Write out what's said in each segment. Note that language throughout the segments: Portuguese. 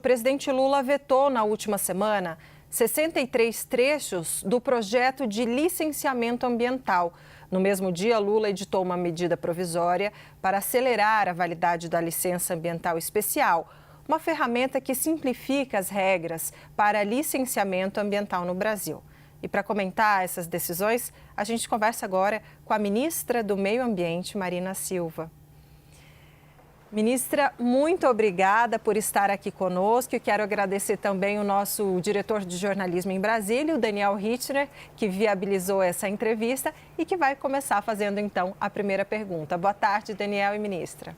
O presidente Lula vetou na última semana 63 trechos do projeto de licenciamento ambiental. No mesmo dia, Lula editou uma medida provisória para acelerar a validade da licença ambiental especial, uma ferramenta que simplifica as regras para licenciamento ambiental no Brasil. E para comentar essas decisões, a gente conversa agora com a ministra do Meio Ambiente, Marina Silva. Ministra, muito obrigada por estar aqui conosco. Eu quero agradecer também o nosso diretor de jornalismo em Brasília, o Daniel Hittner, que viabilizou essa entrevista e que vai começar fazendo, então, a primeira pergunta. Boa tarde, Daniel e ministra.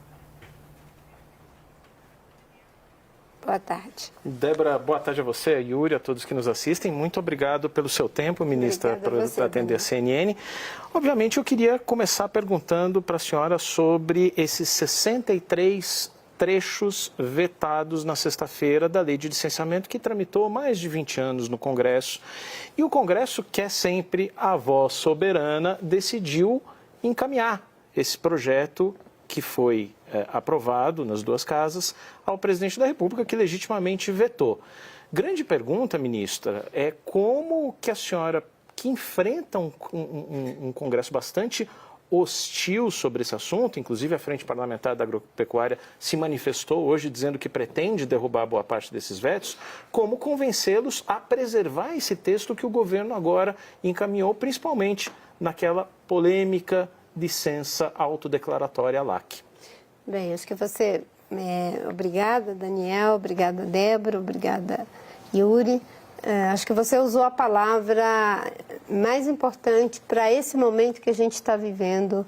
Boa tarde. Débora, boa tarde a você, a Yuri, a todos que nos assistem. Muito obrigado pelo seu tempo, ministra, por atender a CNN. Obviamente, eu queria começar perguntando para a senhora sobre esses 63 trechos vetados na sexta-feira da Lei de Licenciamento, que tramitou mais de 20 anos no Congresso. E o Congresso, que é sempre a voz soberana, decidiu encaminhar esse projeto que foi aprovado nas duas casas ao presidente da República, que legitimamente vetou. Grande pergunta, ministra, é como que a senhora, que enfrenta um Congresso bastante hostil sobre esse assunto, inclusive a Frente Parlamentar da Agropecuária se manifestou hoje dizendo que pretende derrubar boa parte desses vetos, como convencê-los a preservar esse texto que o governo agora encaminhou, principalmente naquela polêmica licença autodeclaratória LAC. Bem, acho que você... obrigada, Daniel, obrigada, Débora, obrigada, Yuri. Acho que você usou a palavra mais importante para esse momento que a gente está vivendo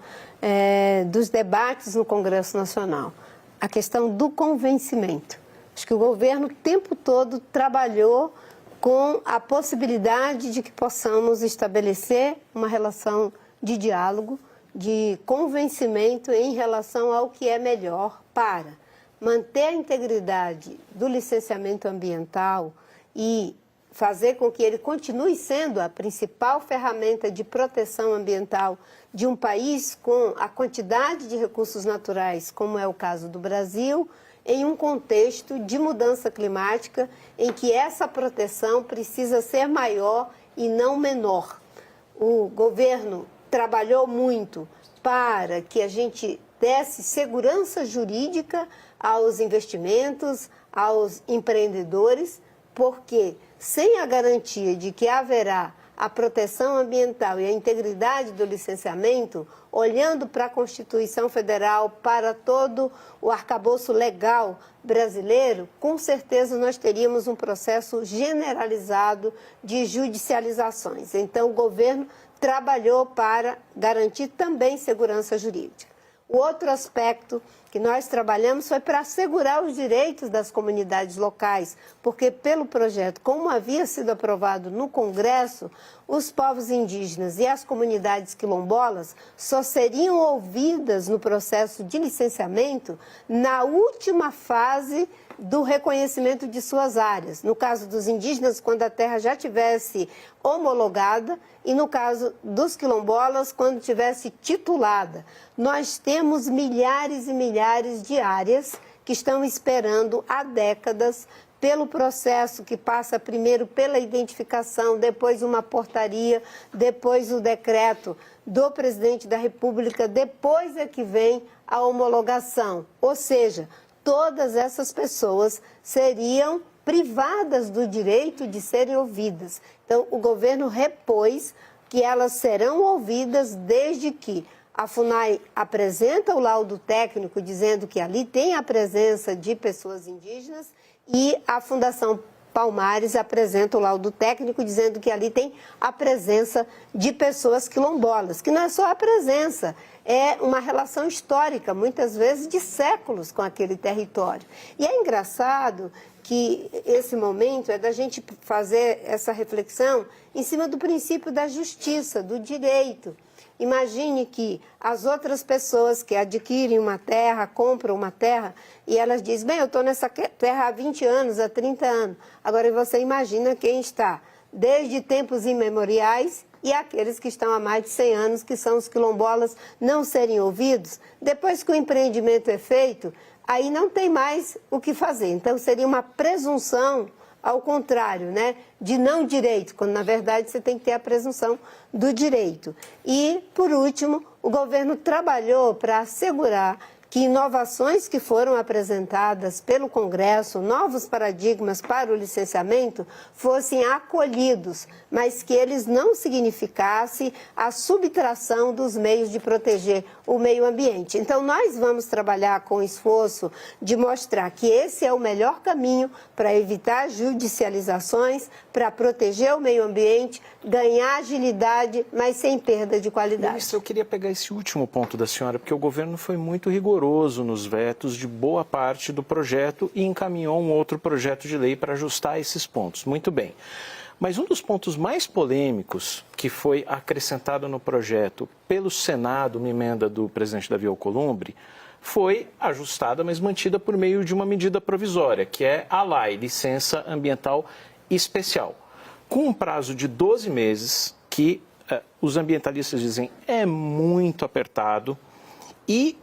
dos debates no Congresso Nacional. A questão do convencimento. Acho que o governo o tempo todo trabalhou com a possibilidade de que possamos estabelecer uma relação de diálogo, de convencimento em relação ao que é melhor para manter a integridade do licenciamento ambiental e fazer com que ele continue sendo a principal ferramenta de proteção ambiental de um país com a quantidade de recursos naturais, como é o caso do Brasil, em um contexto de mudança climática em que essa proteção precisa ser maior e não menor. O governo trabalhou muito para que a gente desse segurança jurídica aos investimentos, aos empreendedores, porque sem a garantia de que haverá a proteção ambiental e a integridade do licenciamento, olhando para a Constituição Federal, para todo o arcabouço legal brasileiro, com certeza nós teríamos um processo generalizado de judicializações. Então, o governo trabalhou para garantir também segurança jurídica. O outro aspecto que nós trabalhamos foi para assegurar os direitos das comunidades locais, porque pelo projeto, como havia sido aprovado no Congresso, os povos indígenas e as comunidades quilombolas só seriam ouvidas no processo de licenciamento na última fase do reconhecimento de suas áreas. No caso dos indígenas, quando a terra já tivesse homologada, e no caso dos quilombolas, quando tivesse titulada. Nós temos milhares e milhares de áreas que estão esperando há décadas pelo processo que passa primeiro pela identificação, depois uma portaria, depois o decreto do presidente da República, depois é que vem a homologação. Ou seja, todas essas pessoas seriam privadas do direito de serem ouvidas. Então, o governo repôs que elas serão ouvidas desde que a FUNAI apresenta o laudo técnico dizendo que ali tem a presença de pessoas indígenas e a Fundação Palmares apresenta o laudo técnico dizendo que ali tem a presença de pessoas quilombolas, que não é só a presença, é uma relação histórica, muitas vezes de séculos com aquele território. E é engraçado que esse momento é da gente fazer essa reflexão em cima do princípio da justiça, do direito. Imagine que as outras pessoas que adquirem uma terra, compram uma terra, e elas dizem, bem, eu estou nessa terra há 20 anos, há 30 anos. Agora você imagina quem está desde tempos imemoriais e aqueles que estão há mais de 100 anos, que são os quilombolas, não serem ouvidos. Depois que o empreendimento é feito, aí não tem mais o que fazer. Então, seria uma presunção ao contrário, né, de não direito, quando na verdade você tem que ter a presunção do direito. E, por último, o governo trabalhou para assegurar que inovações que foram apresentadas pelo Congresso, novos paradigmas para o licenciamento, fossem acolhidos, mas que eles não significassem a subtração dos meios de proteger o meio ambiente. Então, nós vamos trabalhar com o esforço de mostrar que esse é o melhor caminho para evitar judicializações, para proteger o meio ambiente, ganhar agilidade, mas sem perda de qualidade. Ministra, eu queria pegar esse último ponto da senhora, porque o governo foi muito rigoroso nos vetos de boa parte do projeto e encaminhou um outro projeto de lei para ajustar esses pontos. Muito bem. Mas um dos pontos mais polêmicos que foi acrescentado no projeto pelo Senado, uma emenda do presidente Davi Alcolumbre, foi ajustada, mas mantida por meio de uma medida provisória, que é a LAI, Licença Ambiental Especial, com um prazo de 12 meses, que os ambientalistas dizem é muito apertado e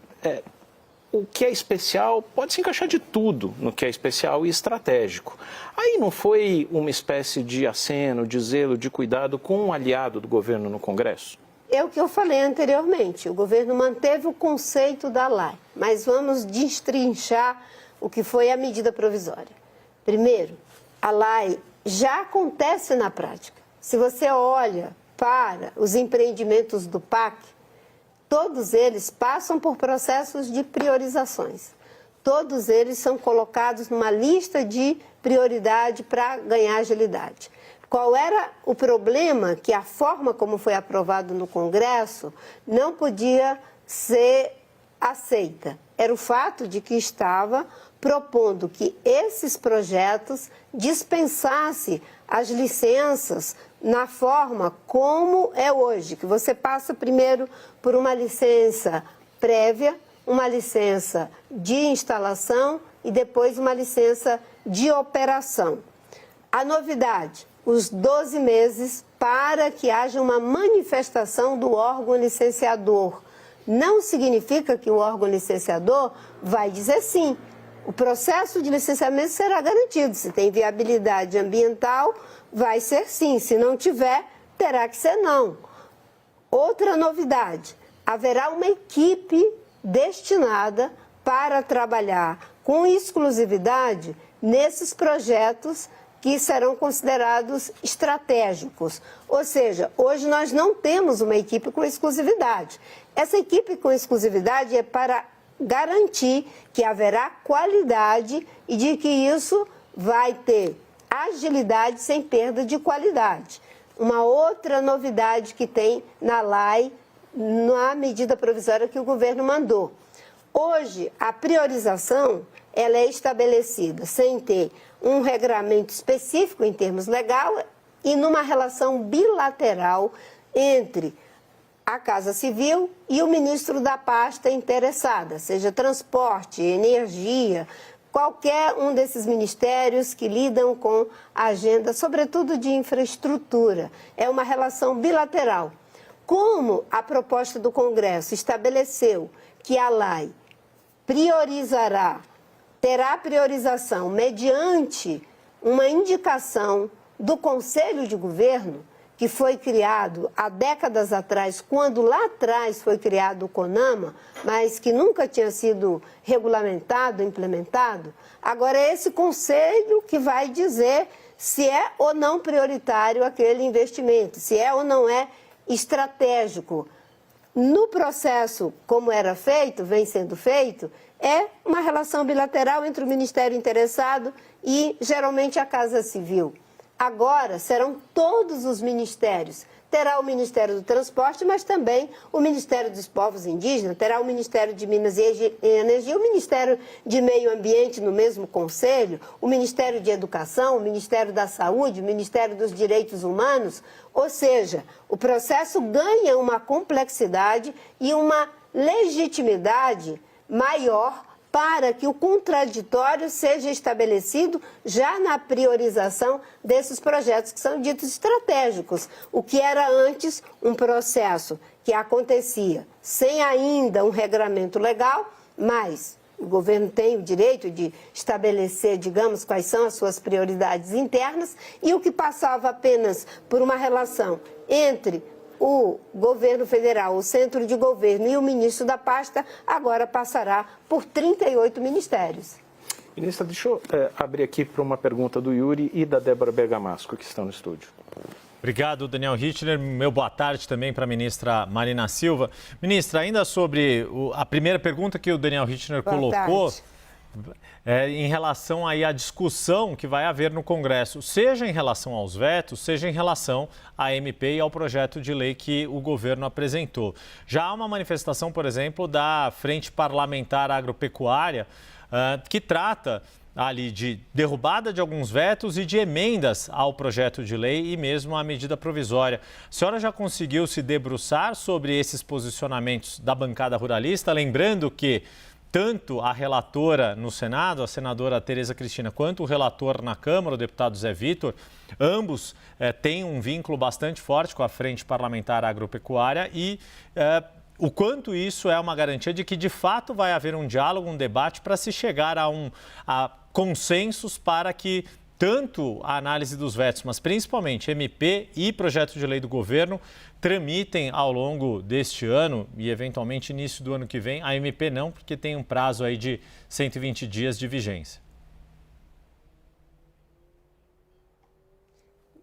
o que é especial pode se encaixar de tudo no que é especial e estratégico. Aí não foi uma espécie de aceno, de zelo, de cuidado com um aliado do governo no Congresso? É o que eu falei anteriormente, o governo manteve o conceito da LAI, mas vamos destrinchar o que foi a medida provisória. Primeiro, a LAI já acontece na prática. Se você olha para os empreendimentos do PAC, todos eles passam por processos de priorizações. Todos eles são colocados numa lista de prioridade para ganhar agilidade. Qual era o problema? Que a forma como foi aprovado no Congresso não podia ser aceita. Era o fato de que estava propondo que esses projetos dispensassem as licenças na forma como é hoje, que você passa primeiro por uma licença prévia, uma licença de instalação e depois uma licença de operação. A novidade, os 12 meses para que haja uma manifestação do órgão licenciador. Não significa que o órgão licenciador vai dizer sim. O processo de licenciamento será garantido. Se tem viabilidade ambiental, vai ser sim. Se não tiver, terá que ser não. Outra novidade, haverá uma equipe destinada para trabalhar com exclusividade nesses projetos que serão considerados estratégicos. Ou seja, hoje nós não temos uma equipe com exclusividade. Essa equipe com exclusividade é para garantir que haverá qualidade e de que isso vai ter agilidade sem perda de qualidade. Uma outra novidade que tem na LAI, na medida provisória que o governo mandou. Hoje, a priorização ela é estabelecida sem ter um regramento específico em termos legais e numa relação bilateral entre a Casa Civil e o ministro da pasta interessada, seja transporte, energia, qualquer um desses ministérios que lidam com a agenda, sobretudo de infraestrutura. É uma relação bilateral. Como a proposta do Congresso estabeleceu que a LAI terá priorização mediante uma indicação do Conselho de Governo, que foi criado há décadas atrás, quando lá atrás foi criado o CONAMA, mas que nunca tinha sido regulamentado, implementado, agora é esse conselho que vai dizer se é ou não prioritário aquele investimento, se é ou não é estratégico. No processo, como era feito, vem sendo feito, é uma relação bilateral entre o Ministério interessado e, geralmente, a Casa Civil. Agora serão todos os ministérios. Terá o Ministério do Transporte, mas também o Ministério dos Povos Indígenas, terá o Ministério de Minas e Energia, o Ministério de Meio Ambiente no mesmo conselho, o Ministério de Educação, o Ministério da Saúde, o Ministério dos Direitos Humanos. Ou seja, o processo ganha uma complexidade e uma legitimidade maior para que o contraditório seja estabelecido já na priorização desses projetos que são ditos estratégicos. O que era antes um processo que acontecia sem ainda um regramento legal, mas o governo tem o direito de estabelecer, digamos, quais são as suas prioridades internas, e o que passava apenas por uma relação entre o governo federal, o centro de governo e o ministro da pasta, agora passará por 38 ministérios. Ministra, deixa eu abrir aqui para uma pergunta do Yuri e da Débora Bergamasco, que estão no estúdio. Obrigado, Daniel Richtner. Meu boa tarde também para a ministra Marina Silva. Ministra, ainda sobre a primeira pergunta que o Daniel Richtner colocou, em relação aí à discussão que vai haver no Congresso, seja em relação aos vetos, seja em relação à MP e ao projeto de lei que o governo apresentou. Já há uma manifestação, por exemplo, da Frente Parlamentar Agropecuária, que trata ali de derrubada de alguns vetos e de emendas ao projeto de lei e mesmo à medida provisória. A senhora já conseguiu se debruçar sobre esses posicionamentos da bancada ruralista? Lembrando que tanto a relatora no Senado, a senadora Tereza Cristina, quanto o relator na Câmara, o deputado Zé Vitor, ambos têm um vínculo bastante forte com a Frente Parlamentar Agropecuária e o quanto isso é uma garantia de que, de fato, vai haver um diálogo, um debate para se chegar a consensos para que tanto a análise dos vetos, mas principalmente MP e projeto de lei do governo, tramitem ao longo deste ano e, eventualmente, início do ano que vem. A MP não, porque tem um prazo aí de 120 dias de vigência.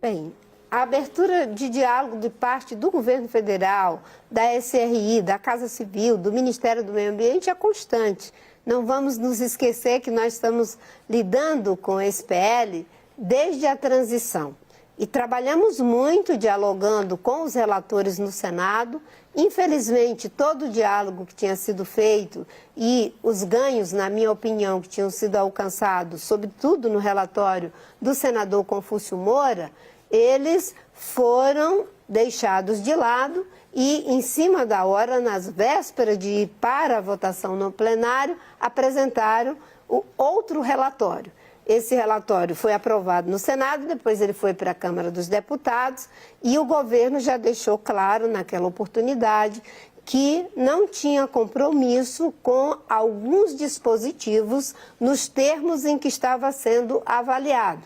Bem, a abertura de diálogo de parte do governo federal, da SRI, da Casa Civil, do Ministério do Meio Ambiente é constante. Não vamos nos esquecer que nós estamos lidando com esse PL desde a transição. E trabalhamos muito dialogando com os relatores no Senado. Infelizmente, todo o diálogo que tinha sido feito e os ganhos, na minha opinião, que tinham sido alcançados, sobretudo no relatório do senador Confúcio Moura, eles foram deixados de lado e, em cima da hora, nas vésperas de ir para a votação no plenário, apresentaram o outro relatório. Esse relatório foi aprovado no Senado, depois ele foi para a Câmara dos Deputados e o governo já deixou claro naquela oportunidade que não tinha compromisso com alguns dispositivos nos termos em que estava sendo avaliado.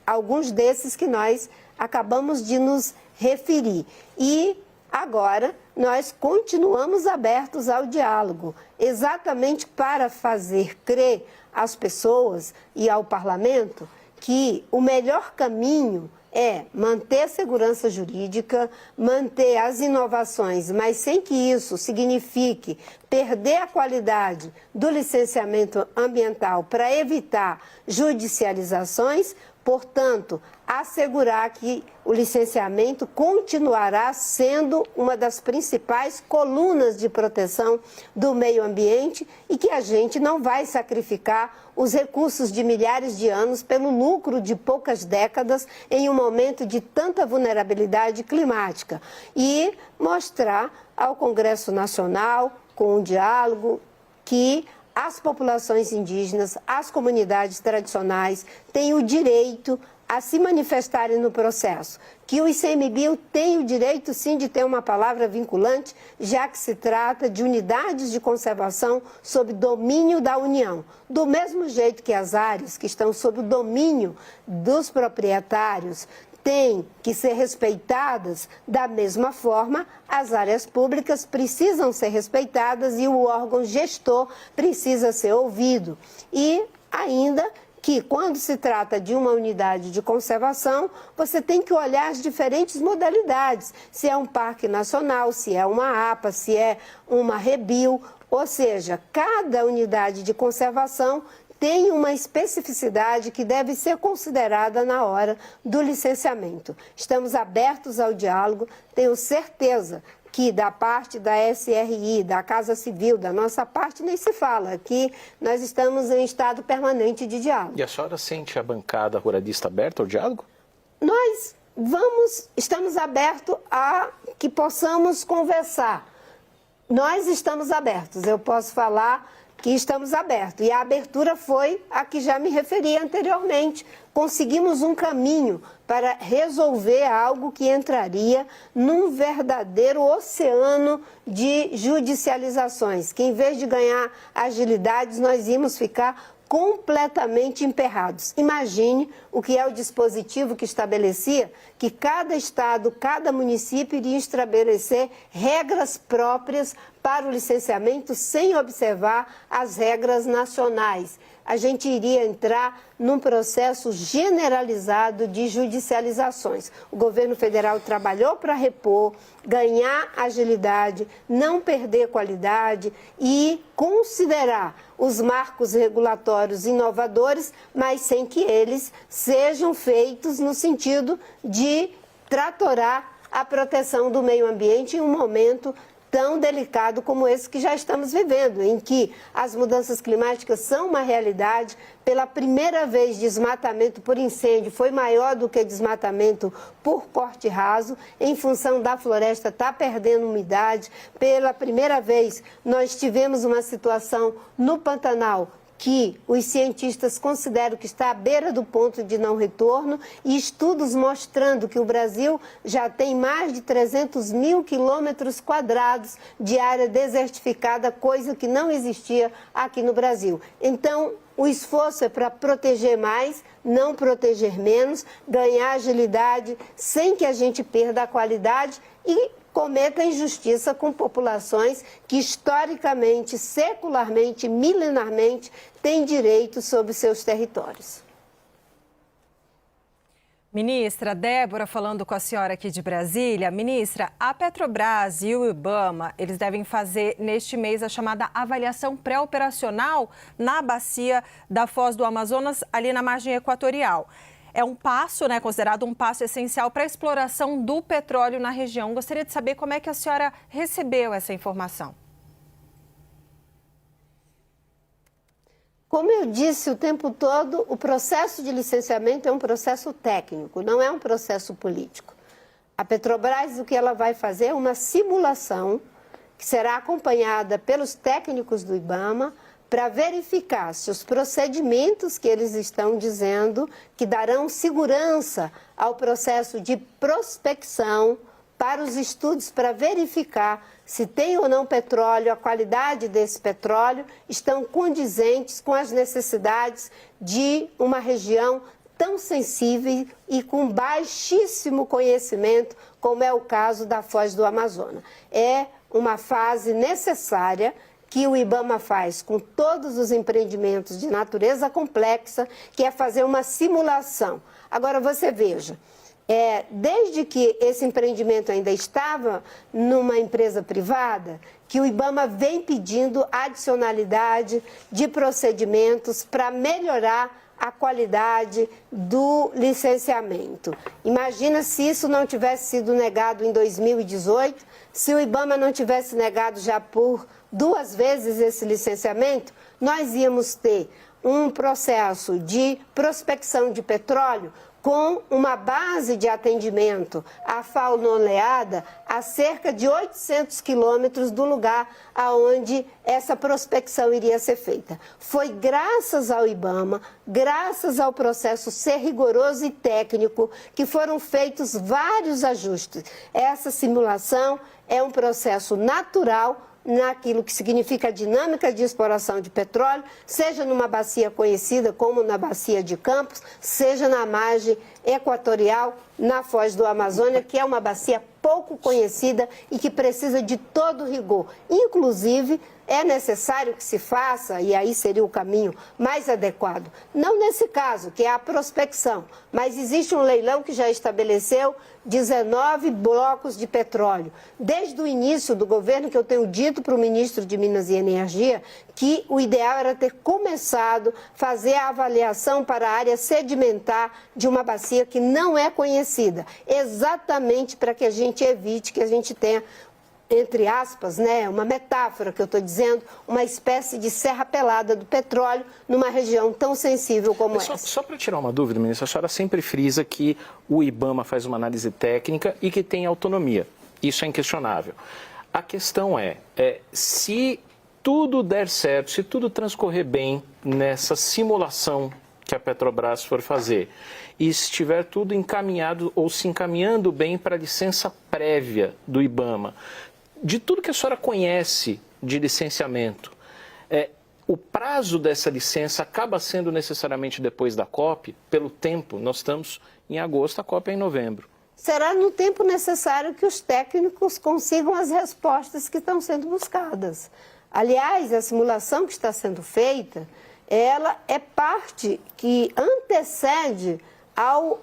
Alguns desses que nós acabamos de nos referir. E agora nós continuamos abertos ao diálogo, exatamente para fazer crer às pessoas e ao parlamento que o melhor caminho é manter a segurança jurídica, manter as inovações, mas sem que isso signifique perder a qualidade do licenciamento ambiental para evitar judicializações. Portanto, assegurar que o licenciamento continuará sendo uma das principais colunas de proteção do meio ambiente e que a gente não vai sacrificar os recursos de milhares de anos pelo lucro de poucas décadas em um momento de tanta vulnerabilidade climática. E mostrar ao Congresso Nacional, com o diálogo, que as populações indígenas, as comunidades tradicionais têm o direito a se manifestarem no processo, que o ICMBio tem o direito, sim, de ter uma palavra vinculante, já que se trata de unidades de conservação sob domínio da União. Do mesmo jeito que as áreas que estão sob o domínio dos proprietários têm que ser respeitadas, da mesma forma, as áreas públicas precisam ser respeitadas e o órgão gestor precisa ser ouvido. E ainda que, quando se trata de uma unidade de conservação, você tem que olhar as diferentes modalidades, se é um parque nacional, se é uma APA, se é uma REBIL, ou seja, cada unidade de conservação tem uma especificidade que deve ser considerada na hora do licenciamento. Estamos abertos ao diálogo, tenho certeza que da parte da SRI, da Casa Civil, da nossa parte, nem se fala, que nós estamos em estado permanente de diálogo. E a senhora sente a bancada ruralista aberta ao diálogo? Nós estamos abertos a que possamos conversar. Nós estamos abertos, eu posso falar que estamos abertos. E a abertura foi a que já me referi anteriormente. Conseguimos um caminho para resolver algo que entraria num verdadeiro oceano de judicializações, que em vez de ganhar agilidades, nós íamos ficar completamente emperrados. Imagine o que é o dispositivo que estabelecia que cada estado, cada município iria estabelecer regras próprias para o licenciamento sem observar as regras nacionais. A gente iria entrar num processo generalizado de judicializações. O governo federal trabalhou para repor, ganhar agilidade, não perder qualidade e considerar os marcos regulatórios inovadores, mas sem que eles sejam feitos no sentido de tratorar a proteção do meio ambiente em um momento tão delicado como esse que já estamos vivendo, em que as mudanças climáticas são uma realidade. Pela primeira vez, desmatamento por incêndio foi maior do que desmatamento por corte raso, em função da floresta estar perdendo umidade. Pela primeira vez, nós tivemos uma situação no Pantanal que os cientistas consideram que está à beira do ponto de não retorno, e estudos mostrando que o Brasil já tem mais de 300 mil quilômetros quadrados de área desertificada, coisa que não existia aqui no Brasil. Então, o esforço é para proteger mais, não proteger menos, ganhar agilidade sem que a gente perda a qualidade e cometa injustiça com populações que historicamente, secularmente, milenarmente têm direito sobre seus territórios. Ministra Débora, falando com a senhora aqui de Brasília. Ministra, a Petrobras e o IBAMA, eles devem fazer neste mês a chamada avaliação pré-operacional na bacia da Foz do Amazonas, ali na margem equatorial. É um passo, considerado um passo essencial para a exploração do petróleo na região. Gostaria de saber como é que a senhora recebeu essa informação. Como eu disse o tempo todo, o processo de licenciamento é um processo técnico, não é um processo político. A Petrobras, o que ela vai fazer é uma simulação que será acompanhada pelos técnicos do IBAMA, para verificar se os procedimentos que eles estão dizendo que darão segurança ao processo de prospecção para os estudos, para verificar se tem ou não petróleo, a qualidade desse petróleo, estão condizentes com as necessidades de uma região tão sensível e com baixíssimo conhecimento, como é o caso da Foz do Amazonas. É uma fase necessária que o IBAMA faz com todos os empreendimentos de natureza complexa, que é fazer uma simulação. Agora, você veja, desde que esse empreendimento ainda estava numa empresa privada, que o IBAMA vem pedindo adicionalidade de procedimentos para melhorar a qualidade do licenciamento. Imagina se isso não tivesse sido negado em 2018, se o IBAMA não tivesse negado já por 2 vezes esse licenciamento, nós íamos ter um processo de prospecção de petróleo com uma base de atendimento à fauna oleada a cerca de 800 quilômetros do lugar aonde essa prospecção iria ser feita. Foi graças ao IBAMA, graças ao processo ser rigoroso e técnico, que foram feitos vários ajustes. Essa simulação é um processo natural naquilo que significa a dinâmica de exploração de petróleo, seja numa bacia conhecida como na bacia de Campos, seja na margem equatorial, na Foz do Amazonas, que é uma bacia pouco conhecida e que precisa de todo rigor. Inclusive, é necessário que se faça, e aí seria o caminho mais adequado, não nesse caso, que é a prospecção, mas existe um leilão que já estabeleceu 19 blocos de petróleo. Desde o início do governo, que eu tenho dito para o ministro de Minas e Energia, que o ideal era ter começado a fazer a avaliação para a área sedimentar de uma bacia que não é conhecida, exatamente para que a gente evite que a gente tenha, entre aspas, uma metáfora que eu estou dizendo, uma espécie de serra pelada do petróleo numa região tão sensível como essa. Só para tirar uma dúvida, ministra, a senhora sempre frisa que o IBAMA faz uma análise técnica e que tem autonomia. Isso é inquestionável. A questão é se tudo der certo, se tudo transcorrer bem nessa simulação que a Petrobras for fazer e estiver tudo encaminhado ou se encaminhando bem para a licença prévia do IBAMA, de tudo que a senhora conhece de licenciamento, o prazo dessa licença acaba sendo necessariamente depois da COP, pelo tempo, nós estamos em agosto, a COP é em novembro. Será no tempo necessário que os técnicos consigam as respostas que estão sendo buscadas. Aliás, a simulação que está sendo feita, ela é parte que antecede ao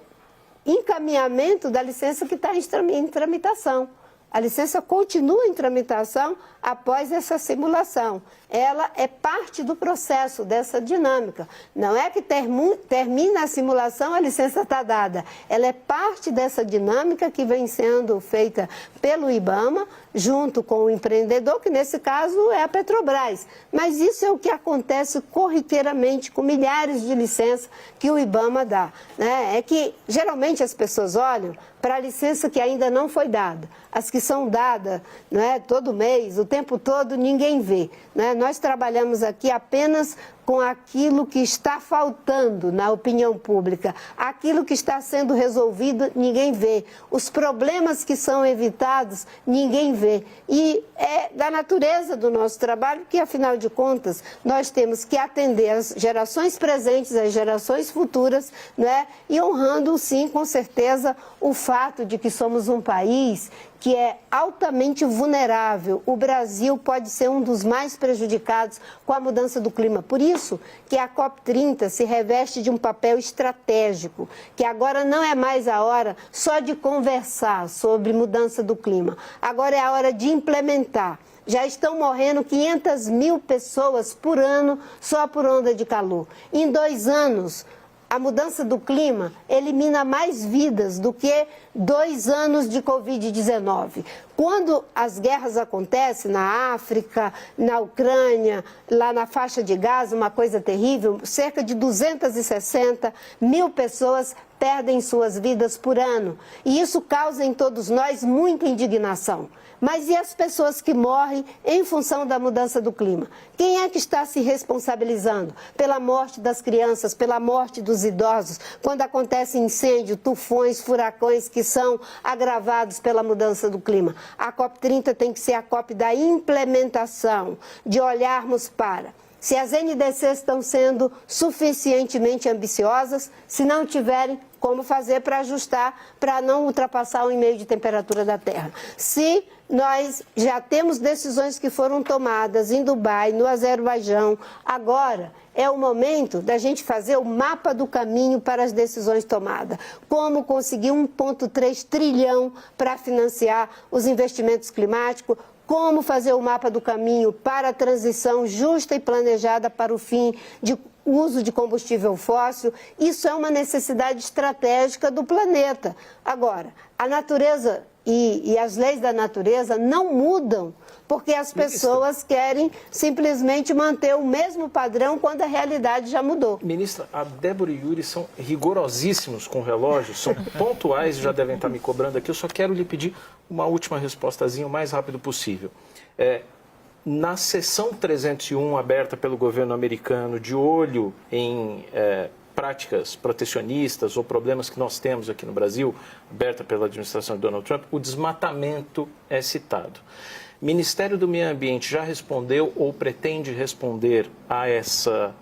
encaminhamento da licença que está em tramitação. A licença continua em tramitação após essa simulação. Ela é parte do processo, dessa dinâmica. Não é que termina a simulação, a licença está dada. Ela é parte dessa dinâmica que vem sendo feita pelo IBAMA, junto com o empreendedor, que nesse caso é a Petrobras. Mas isso é o que acontece corriqueiramente com milhares de licenças que o IBAMA dá, né? É que geralmente as pessoas olham para a licença que ainda não foi dada. As que são dadas, né, todo mês, o tempo todo, ninguém vê, né? Nós trabalhamos aqui apenas com aquilo que está faltando na opinião pública. Aquilo que está sendo resolvido, ninguém vê. Os problemas que são evitados, ninguém vê. E é da natureza do nosso trabalho que, afinal de contas, nós temos que atender as gerações presentes, as gerações futuras, né? E honrando, sim, com certeza, o fato de que somos um país que é altamente vulnerável. O Brasil pode ser um dos mais prejudicados com a mudança do clima. Por isso que a COP30 se reveste de um papel estratégico, que agora não é mais a hora só de conversar sobre mudança do clima. Agora é a hora de implementar. Já estão morrendo 500 mil pessoas por ano só por onda de calor. Em 2 anos, a mudança do clima elimina mais vidas do que 2 anos de Covid-19. Quando as guerras acontecem na África, na Ucrânia, lá na faixa de Gaza, uma coisa terrível, cerca de 260 mil pessoas perdem suas vidas por ano. E isso causa em todos nós muita indignação. Mas e as pessoas que morrem em função da mudança do clima? Quem é que está se responsabilizando pela morte das crianças, pela morte dos idosos, quando acontece incêndio, tufões, furacões que são agravados pela mudança do clima? A COP30 tem que ser a COP da implementação, de olharmos para se as NDCs estão sendo suficientemente ambiciosas, se não tiverem, como fazer para ajustar, para não ultrapassar o 1,5 de temperatura da Terra. Se nós já temos decisões que foram tomadas em Dubai, no Azerbaijão, agora é o momento da gente fazer o mapa do caminho para as decisões tomadas. Como conseguir 1,3 trilhão para financiar os investimentos climáticos, como fazer o mapa do caminho para a transição justa e planejada para o fim de uso de combustível fóssil. Isso é uma necessidade estratégica do planeta. Agora, a natureza e as leis da natureza não mudam porque as pessoas querem simplesmente manter o mesmo padrão quando a realidade já mudou. Ministra, a Débora e Yuri são rigorosíssimos com o relógio, são pontuais, já devem estar me cobrando aqui. Eu só quero lhe pedir uma última respostazinha o mais rápido possível. Na sessão 301 aberta pelo governo americano, de olho em práticas protecionistas ou problemas que nós temos aqui no Brasil, aberta pela administração de Donald Trump, o desmatamento é citado. O Ministério do Meio Ambiente já respondeu ou pretende responder a essa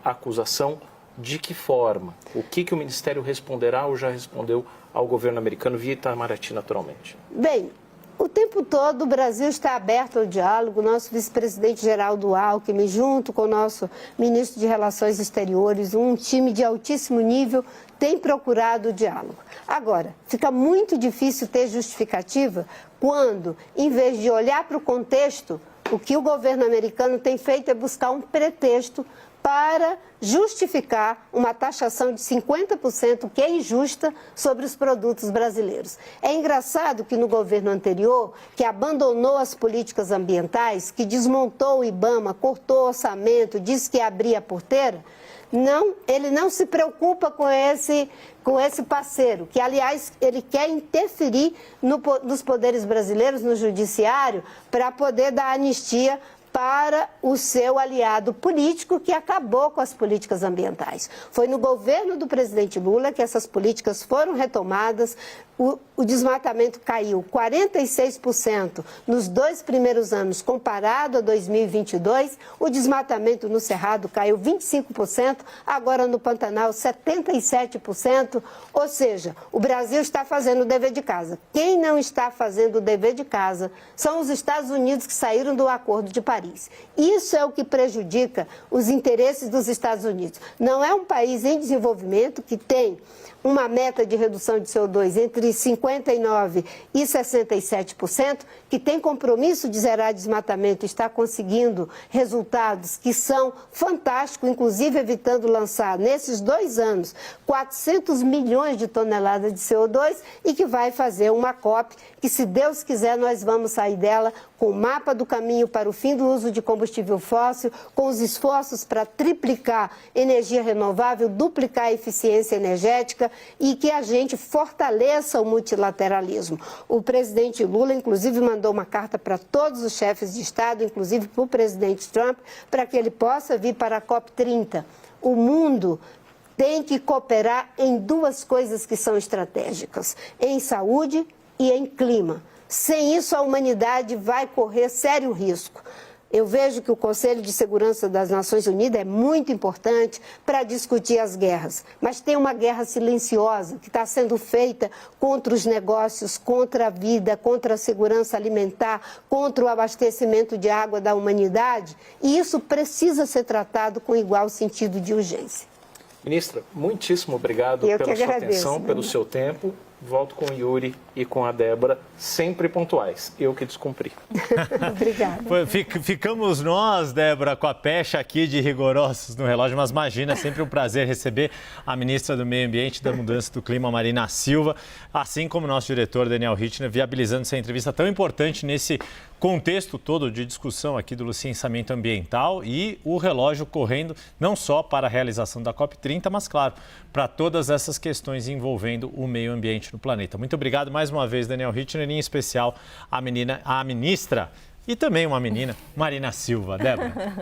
acusação? De que forma? O que o Ministério responderá ou já respondeu ao governo americano via Itamaraty, naturalmente? Bem, o tempo todo o Brasil está aberto ao diálogo. Nosso vice-presidente Geraldo Alckmin, junto com o nosso ministro de Relações Exteriores, um time de altíssimo nível, tem procurado o diálogo. Agora, fica muito difícil ter justificativa quando, em vez de olhar para o contexto, o que o governo americano tem feito é buscar um pretexto para justificar uma taxação de 50%, que é injusta, sobre os produtos brasileiros. É engraçado que no governo anterior, que abandonou as políticas ambientais, que desmontou o IBAMA, cortou o orçamento, disse que abria a porteira, ele não se preocupa com esse parceiro, que, aliás, ele quer interferir nos poderes brasileiros, no judiciário, para poder dar anistia para o seu aliado político que acabou com as políticas ambientais. Foi no governo do presidente Lula que essas políticas foram retomadas. O desmatamento caiu 46% nos 2 primeiros anos, comparado a 2022. O desmatamento no Cerrado caiu 25%, agora no Pantanal 77%. Ou seja, o Brasil está fazendo o dever de casa. Quem não está fazendo o dever de casa são os Estados Unidos, que saíram do Acordo de Paris. Isso é o que prejudica os interesses dos Estados Unidos. Não é um país em desenvolvimento que tem uma meta de redução de CO2 entre 59% e 67%, que tem compromisso de zerar desmatamento e está conseguindo resultados que são fantásticos, inclusive evitando lançar, nesses 2 anos, 400 milhões de toneladas de CO2 e que vai fazer uma COP que, se Deus quiser, nós vamos sair dela com o mapa do caminho para o fim do uso de combustível fóssil, com os esforços para triplicar energia renovável, duplicar a eficiência energética e que a gente fortaleça o multilateralismo. O presidente Lula, inclusive, mandou uma carta para todos os chefes de Estado, inclusive para o presidente Trump, para que ele possa vir para a COP30. O mundo tem que cooperar em 2 coisas que são estratégicas: em saúde e em clima. Sem isso, a humanidade vai correr sério risco. Eu vejo que o Conselho de Segurança das Nações Unidas é muito importante para discutir as guerras, mas tem uma guerra silenciosa que está sendo feita contra os negócios, contra a vida, contra a segurança alimentar, contra o abastecimento de água da humanidade, e isso precisa ser tratado com igual sentido de urgência. Ministra, muitíssimo obrigado pela sua atenção, pelo seu tempo. Volto com o Yuri e com a Débora, sempre pontuais. Eu que descumpri. Obrigada. Ficamos nós, Débora, com a pecha aqui de rigorosos no relógio, mas imagina, é sempre um prazer receber a ministra do Meio Ambiente e da Mudança do Clima, Marina Silva, assim como o nosso diretor, Daniel Hittner, viabilizando essa entrevista tão importante nesse contexto todo de discussão aqui do licenciamento ambiental e o relógio correndo não só para a realização da COP30, mas, claro, para todas essas questões envolvendo o meio ambiente no planeta. Muito obrigado mais uma vez, Daniel Hittner, em especial a ministra e também uma menina, Marina Silva. Débora.